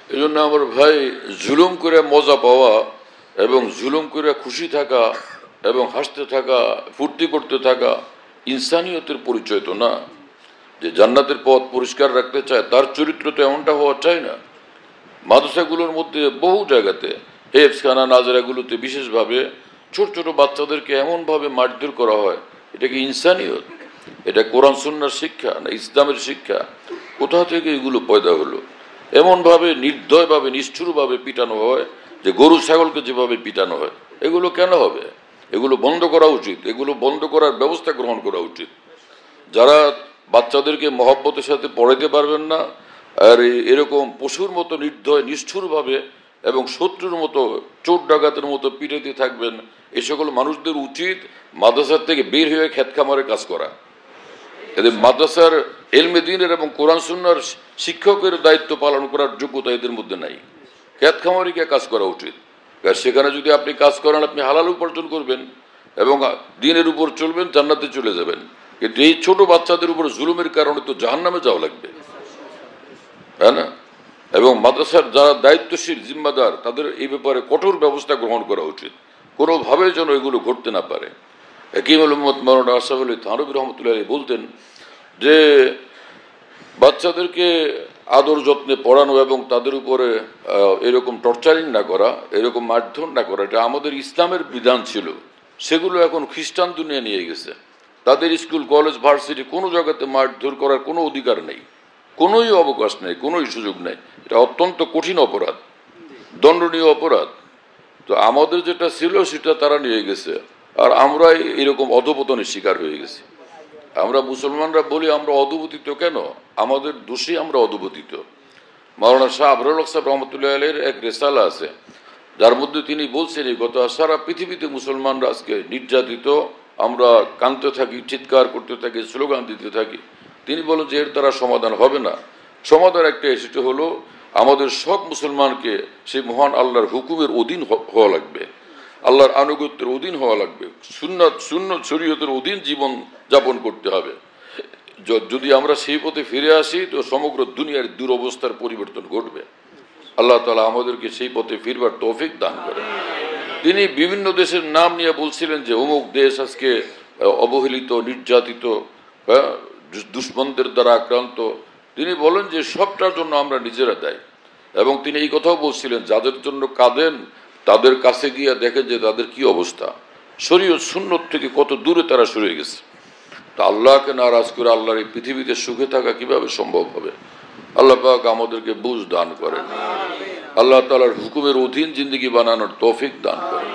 এই জন্য আমার ভাই, জুলুম করে মজা পাওয়া এবং জুলুম করে খুশি থাকা এবং হাসতে থাকা, ফুর্তি করতে থাকা ইনসানিয়তের পরিচয় তো না। যে জান্নাতের পথ পরিষ্কার রাখতে চায় তার চরিত্র তো এমনটা হওয়া চাই না। মাদ্রাসাগুলোর মধ্যে বহু জায়গাতে, হেফজখানা, নাজরাগুলোতে বিশেষভাবে ছোট ছোট বাচ্চাদেরকে এমনভাবে মারধর করা হয়, এটা কি ইনসানিয়ত? এটা কোরআন সুন্নাহর শিক্ষা না ইসলামের শিক্ষা? কোথা থেকে এগুলো পয়দা হলো? এমনভাবে নির্দয়ভাবে, নিষ্ঠুরভাবে পিটানো হয় যে গরু ছাগলকে যেভাবে পিটানো হয়। এগুলো কেন হবে? এগুলো বন্ধ করা উচিত। এগুলো বন্ধ করার ব্যবস্থা গ্রহণ করা উচিত। যারা বাচ্চাদেরকে মহব্বতের সাথে পড়াইতে পারবেন না, আর এরকম পশুর মতো নির্দয় নিষ্ঠুরভাবে এবং শত্রুর মতো, চোর ডাকাতের মতো পিটাইতে থাকবেন, এ সকল মানুষদের উচিত মাদ্রাসার থেকে বের হয়ে খেত খামারে কাজ করা। এদের মাদ্রাসার এলমে দ্বীনের এবং কোরআন সুন্নাহর শিক্ষকের দায়িত্ব পালন করার যোগ্যতা এদের মধ্যে নাই। খেত খামারে গিয়ে কাজ করা উচিত। সেখানে যদি আপনি কাজ করেন, আপনি হালাল উপার্জন করবেন এবং দ্বীনের উপর চলবেন, জান্নাতে চলে যাবেন। কিন্তু এই ছোট বাচ্চাদের উপর জুলুমের কারণে তো জাহান্নামে যাওয়া লাগবে, তাই না? এবং মাদ্রাসার যারা দায়িত্বশীল জিম্মাদার, তাদের এই ব্যাপারে কঠোর ব্যবস্থা গ্রহণ করা উচিত, কোনোভাবে যেন এগুলো ঘটতে না পারে। হাকিম আল উম্মত মাওলানা আশরাফ আলী থানভী রহমতুল্লাহ আলাইহি বলতেন যে বাচ্চাদেরকে আদর যত্নে পড়ানো এবং তাদের উপরে এরকম টর্চারিং না করা, এরকম মারধর না করা, এটা আমাদের ইসলামের বিধান ছিল। সেগুলো এখন খ্রিস্টান দুনিয়া নিয়ে গেছে। তাদের স্কুল, কলেজ, ভার্সিটি কোনো জায়গাতে মারধর করার কোনো অধিকার নেই, কোনোই অবকাশ নেই, কোনোই সুযোগ নেই। এটা অত্যন্ত কঠিন অপরাধ, দণ্ডনীয় অপরাধ। তো আমাদের যেটা ছিল সেটা তারা নিয়ে গেছে, আর আমরা এরকম অধপতনের শিকার হয়ে গেছি। আমরা মুসলমানরা বলি আমরা অধপতিত কেন? আমাদের দোষে আমরা অধপতিত। মাওলানা শাহ আবরুল হক সাহেব রহমতুল্লাহ আলাইহির এক রেসালা আছে, যার মধ্যে তিনি বলছেন এই গত সারা পৃথিবীতে মুসলমানরা আজকে নির্যাতিত, আমরা কাঁদতে থাকি, চিৎকার করতে থাকি, স্লোগান দিতে থাকি। তিনি বলেন যে এর দ্বারা সমাধান হবে না। সমাধান একটা, সেটা হলো আমাদের সব মুসলমানকে সেই মহান আল্লাহর হুকুমের অধীন হওয়া লাগবে, আল্লাহর আনুগত্যের অধীন হওয়া লাগবে, সুন্নত শরীয়তের অধীন জীবন যাপন করতে হবে। যদি আমরা সেই পথে ফিরে আসি তো সমগ্র দুনিয়ার দুরবস্থার পরিবর্তন ঘটবে। আল্লাহ তাআলা আমাদেরকে সেই পথে ফিরবার তৌফিক দান করেন। তিনি বিভিন্ন দেশের নাম নিয়ে বলছিলেন যে অমুক দেশ আজকে অবহেলিত, নির্যাতিত, দুশ্মনদের দ্বারা আক্রান্ত। তিনি বলেন যে সবটার জন্য আমরা নিজেরা দায়ী। এবং তিনি এই কথাও বলছিলেন, যাদের জন্য কাঁদেন তাদের কাছে গিয়ে দেখেন যে তাদের কি অবস্থা, শরীয়ত সুন্নত থেকে কত দূরে তারা সরে গেছে। তা আল্লাহকে নারাজ করে আল্লাহর এই পৃথিবীতে সুখে থাকা কিভাবে সম্ভব হবে? আল্লাহ পাক আমাদেরকে বুঝ দান করেন, আল্লাহ তাআলার হুকুমের অধীন জিন্দেগি বানানোর তৌফিক দান করেন।